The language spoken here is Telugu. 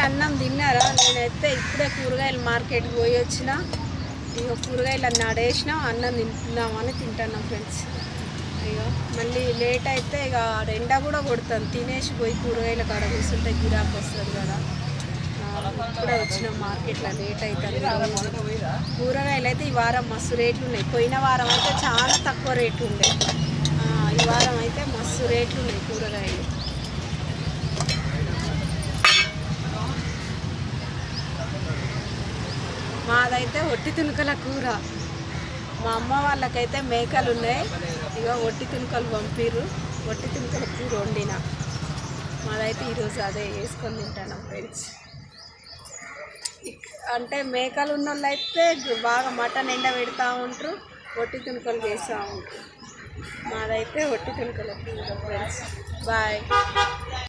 అన్నం తిన్నారా? నేనైతే ఇప్పుడే కూరగాయలు మార్కెట్కి పోయి వచ్చిన. ఇక కూరగాయలు అన్నీ ఆడేసిన, అన్నం తింటున్నామని తింటున్నాం ఫ్రెండ్స్. ఇక మళ్ళీ లేట్ అయితే ఇక ఎండ కూడా కొడుతుంది. తినేసి పోయి కూరగాయల కాడ కూర్చుంటే గిరాకు వస్తుంది కదా. ఇప్పుడే వచ్చినాం మార్కెట్లో, లేట్ అవుతుంది. కూరగాయలు అయితే ఈ వారం మస్తు రేట్లు ఉన్నాయి. పోయిన వారం అయితే చాలా తక్కువ రేట్లు ఉండే. ఈ వారం అయితే మస్తు రేట్లు ఉన్నాయి కూరగాయలు. మాదైతే ఒట్టి తునుకల కూర. మా అమ్మ వాళ్ళకైతే మేకలు ఉన్నాయి. ఇక ఒట్టి తునుకలు పంపిర్రు. ఒట్టి తునుకల కూర వండిన. మాదైతే ఈరోజు అదే వేసుకొని తింటాను ఫ్రెండ్స్. అంటే మేకలు ఉన్న వాళ్ళు అయితే బాగా మటన్ ఎండ పెడతా ఉంటారు, ఒట్టి తునుకలు వేస్తూ ఉంటారు. మాదైతే ఒట్టి తునుకల కూర ఫ్రెండ్స్. బాయ్.